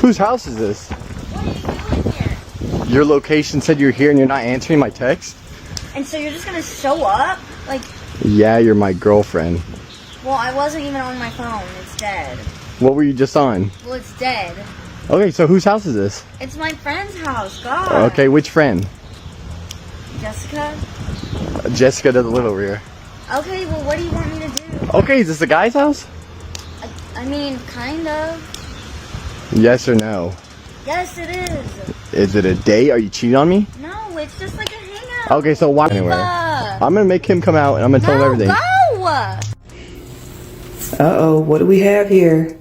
Whose house is this? What are you doing here? Your location said you're here and you're not answering my text? And so you're just gonna show up? Like, Yeah, you're my girlfriend. well, I wasn't even on my phone. It's dead. What were you just on? Well, it's dead. Okay, so whose house is this? It's my friend's house. God. Okay, which friend? Jessica? Jessica doesn't live over here. Okay, well, what do you want me to do? Okay, is this the guy's house? I mean, kind of. Yes or no? Yes, it is. Is it a date? Are you cheating on me? No, it's just like a hangout. Okay, so why anyway? I'm gonna make him come out and I'm gonna tell him everything. Go! Uh-oh, what do we have here?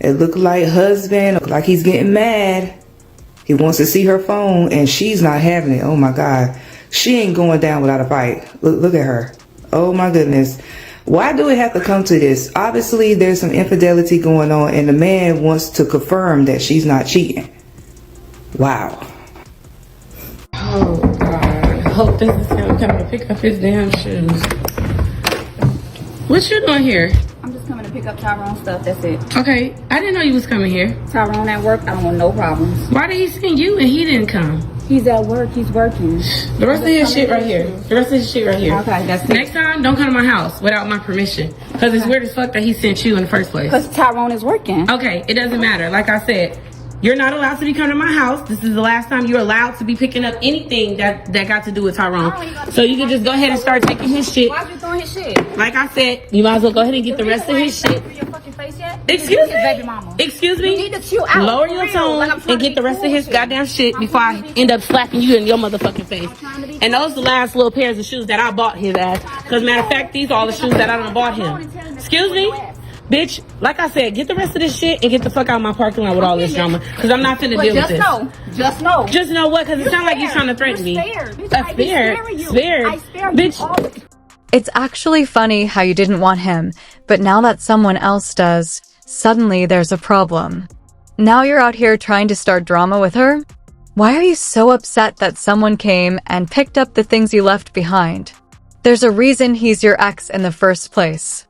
It looked like husband, look like he's getting mad. He wants to see her phone and she's not having it. Oh my God. She ain't going down without a fight. Look at her. Oh my goodness. Why do it have to come to this? Obviously there's some infidelity going on and the man wants to confirm that she's not cheating. Wow. Oh God. I hope this is him coming to pick up his damn shoes. What you doing here? I'm just coming to pick up Tyrone stuff, that's it. Okay, I didn't know you was coming here. Tyrone at work, I don't want no problems. Why did he send you and he didn't come? He's at work, he's working. The rest of his shit right here. The rest of his shit right here. Okay, that's it. Next time, don't come to my house without my permission. Because it's weird as fuck that he sent you in the first place. Because Tyrone is working. Okay, it doesn't matter. Like I said, you're not allowed to be coming to my house. This is the last time you're allowed to be picking up anything that got to do with Tyrone. So you can just go ahead and start taking his shit. Why are you throwing his shit? Like I said, you might as well go ahead and get the rest of his shit. Your fucking face yet? Excuse me? Baby mama. Excuse me? You need to chill out. Lower for your real. tone Like, I'm trying and to get the be rest cool of his with you. goddamn shit I'm before trying I to be end up slapping you in your motherfucking face. trying to be And those the last little pairs of shoes that I bought his ass. Because matter of fact, these are all the shoes that I done bought him. Excuse me? Bitch, like I said, get the rest of this shit and get the fuck out of my parking lot with all this drama. Because I'm not finna But deal with just this. know. Just know. Just know what? Because it sounds like you're trying to threaten me. Scared. Bitch. It's actually funny how you didn't want him, but now that someone else does, suddenly there's a problem. Now you're out here trying to start drama with her? Why are you so upset that someone came and picked up the things you left behind? There's a reason he's your ex in the first place.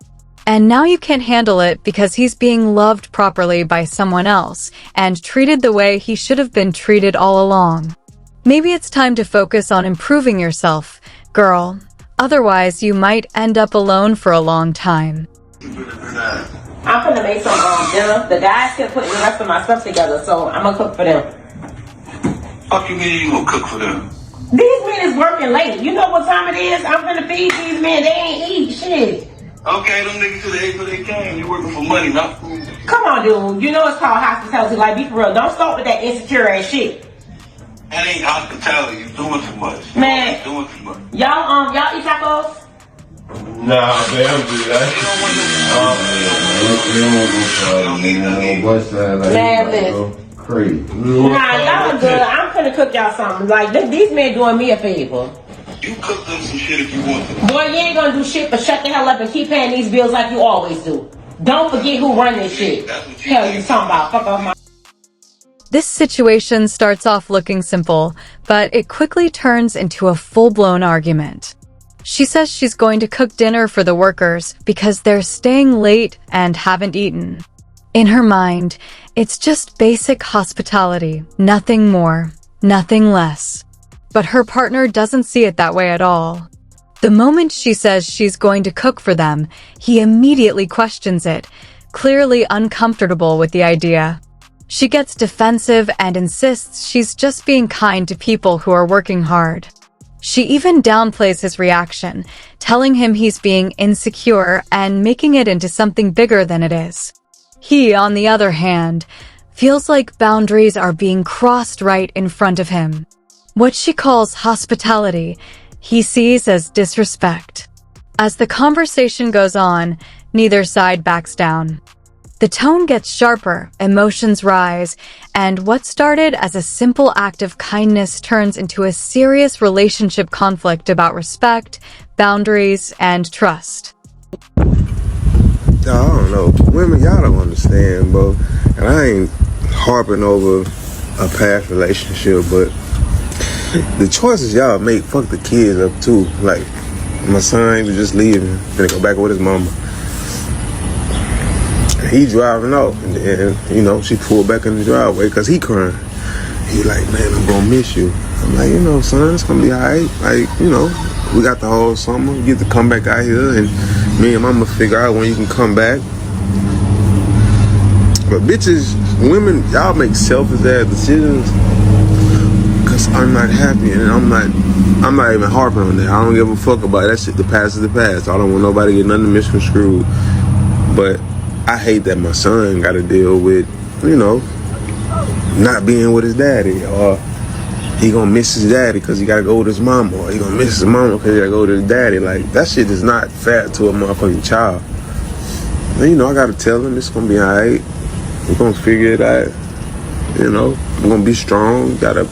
And now you can't handle it because he's being loved properly by someone else and treated the way he should have been treated all along. Maybe it's time to focus on improving yourself, girl. Otherwise, you might end up alone for a long time. I'm gonna make some dinner. The guys can put the rest of my stuff together, so I'm gonna cook for them. Fuck you mean you gonna cook for them? These men is working late. You know what time it is? I'm gonna feed these men. They ain't eat shit. Okay, them niggas should have ate for they came. You working for money, not food. Come on, dude. You know it's called hospitality. Like, be for real. Don't start with that insecure ass shit. That ain't hospitality. You doing too much. Man. You doing too much. Y'all eat tacos? Nah, man, I'm good. Man, listen. Crazy. Nah, y'all are good. I'm gonna cook y'all something. Like, these men doing me a favor. You cook them some shit if you want to. Boy, you ain't gonna do shit but shut the hell up and keep paying these bills like you always do. Don't forget who run this shit. Hell you talking about? Fuck off my... This situation starts off looking simple, but it quickly turns into a full-blown argument. She says she's going to cook dinner for the workers because they're staying late and haven't eaten. In her mind, it's just basic hospitality, nothing more, nothing less. But her partner doesn't see it that way at all. The moment she says she's going to cook for them, he immediately questions it, clearly uncomfortable with the idea. She gets defensive and insists she's just being kind to people who are working hard. She even downplays his reaction, telling him he's being insecure and making it into something bigger than it is. He, on the other hand, feels like boundaries are being crossed right in front of him. What she calls hospitality, he sees as disrespect. As the conversation goes on, neither side backs down. The tone gets sharper, emotions rise, and what started as a simple act of kindness turns into a serious relationship conflict about respect, boundaries, and trust. I don't know. Women, y'all don't understand, bro. And I ain't harping over a past relationship, but the choices y'all make fuck the kids up too. Like, my son, he was just leaving, gonna go back with his mama. He driving off, and then, you know, she pulled back in the driveway because he crying. He like, man, I'm gonna miss you. I'm like, you know, son, it's gonna be alright. Like, you know, we got the whole summer. You get to come back out here, and me and mama figure out when you can come back. But bitches, women, y'all make selfish ass decisions because I'm not happy, and I'm not even harping on that. I don't give a fuck about that shit. The past is the past. I don't want nobody to get nothing misconstrued. But I hate that my son got to deal with, you know, not being with his daddy, or he gonna miss his daddy because he gotta go with his mama, or he gonna miss his mama because he gotta go with his daddy. Like, that shit is not fair to a motherfucking child. And, you know, I gotta tell him it's gonna be alright. We're gonna figure it out. You know, we're gonna be strong. You gotta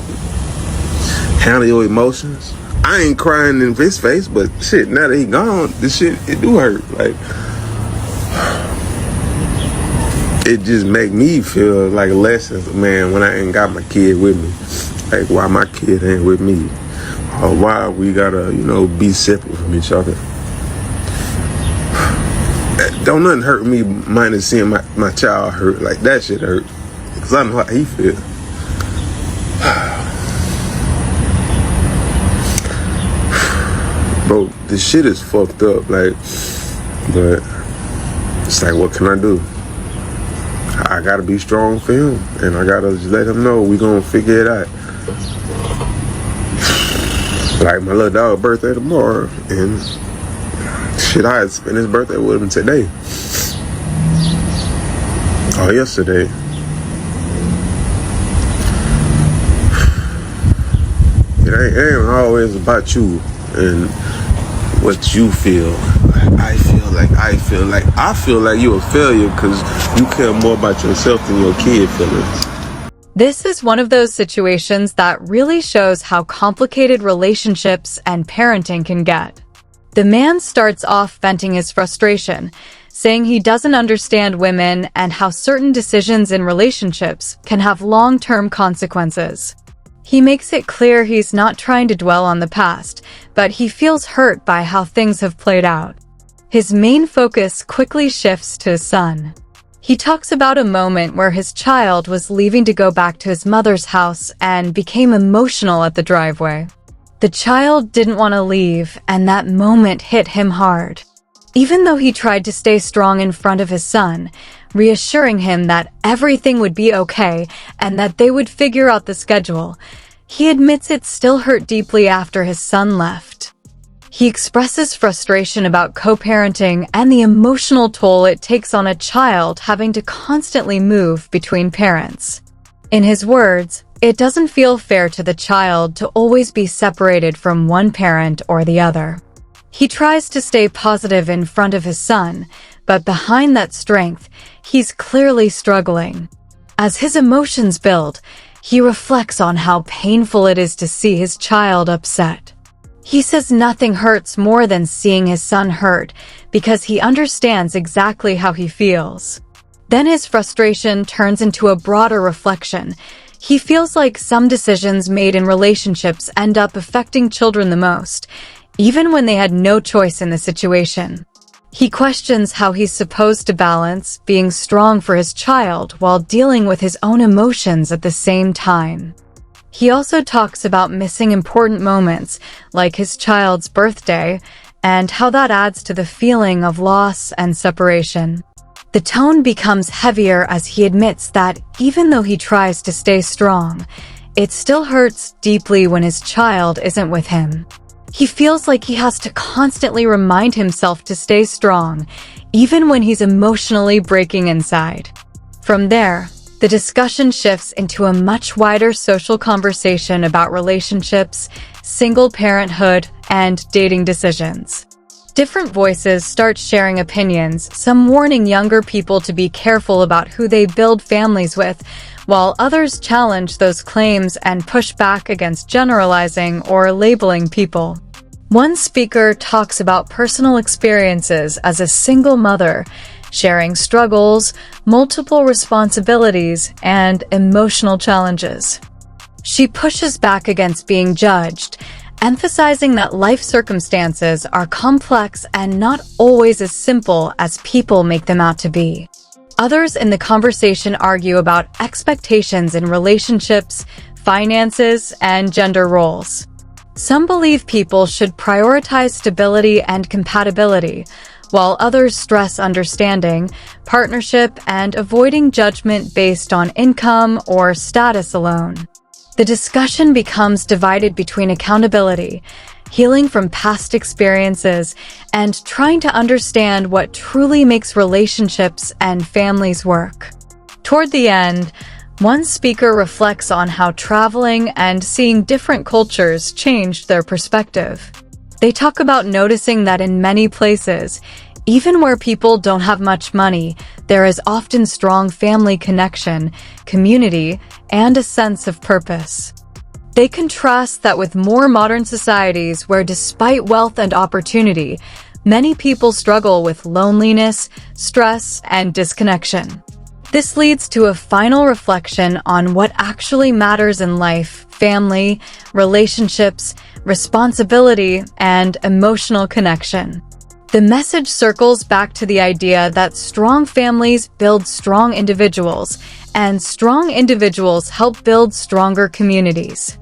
handle your emotions. I ain't crying in his face, but shit, now that he gone, this shit, it do hurt. Like, it just make me feel like less as a man when I ain't got my kid with me. Like, why my kid ain't with me, or why we gotta, you know, be separate from each other. Don't nothing hurt me minus seeing my child hurt. Like, that shit hurt, because I know how he feel. Bro, this shit is fucked up. Like, but it's like, what can I do? I gotta be strong for him, and I gotta just let him know we gonna figure it out. Like, my little dog birthday tomorrow, and shit, I had spent his birthday with him today. Or yesterday. It ain't always about you and what you feel. I feel like you're a failure because you care more about yourself than your kid feelings. This is one of those situations that really shows how complicated relationships and parenting can get. The man starts off venting his frustration, saying he doesn't understand women and how certain decisions in relationships can have long-term consequences. He makes it clear he's not trying to dwell on the past, but he feels hurt by how things have played out. His main focus quickly shifts to his son. He talks about a moment where his child was leaving to go back to his mother's house and became emotional at the driveway. The child didn't want to leave, and that moment hit him hard. Even though he tried to stay strong in front of his son, reassuring him that everything would be okay and that they would figure out the schedule, he admits it still hurt deeply after his son left. He expresses frustration about co-parenting and the emotional toll it takes on a child having to constantly move between parents. In his words, it doesn't feel fair to the child to always be separated from one parent or the other. He tries to stay positive in front of his son, but behind that strength, he's clearly struggling. As his emotions build, he reflects on how painful it is to see his child upset. He says nothing hurts more than seeing his son hurt because he understands exactly how he feels. Then his frustration turns into a broader reflection. He feels like some decisions made in relationships end up affecting children the most, even when they had no choice in the situation. He questions how he's supposed to balance being strong for his child while dealing with his own emotions at the same time. He also talks about missing important moments, like his child's birthday, and how that adds to the feeling of loss and separation. The tone becomes heavier as he admits that even though he tries to stay strong, it still hurts deeply when his child isn't with him. He feels like he has to constantly remind himself to stay strong, even when he's emotionally breaking inside. From there, the discussion shifts into a much wider social conversation about relationships, single parenthood, and dating decisions. Different voices start sharing opinions, some warning younger people to be careful about who they build families with, while others challenge those claims and push back against generalizing or labeling people. One speaker talks about personal experiences as a single mother, sharing struggles, multiple responsibilities, and emotional challenges. She pushes back against being judged, emphasizing that life circumstances are complex and not always as simple as people make them out to be. Others in the conversation argue about expectations in relationships, finances, and gender roles. Some believe people should prioritize stability and compatibility, while others stress understanding, partnership, and avoiding judgment based on income or status alone. The discussion becomes divided between accountability, healing from past experiences, and trying to understand what truly makes relationships and families work. Toward the end, one speaker reflects on how traveling and seeing different cultures changed their perspective. They talk about noticing that in many places, even where people don't have much money, there is often strong family connection, community, and a sense of purpose. They contrast that with more modern societies where, despite wealth and opportunity, many people struggle with loneliness, stress, and disconnection. This leads to a final reflection on what actually matters in life: family, relationships, responsibility, and emotional connection. The message circles back to the idea that strong families build strong individuals, and strong individuals help build stronger communities.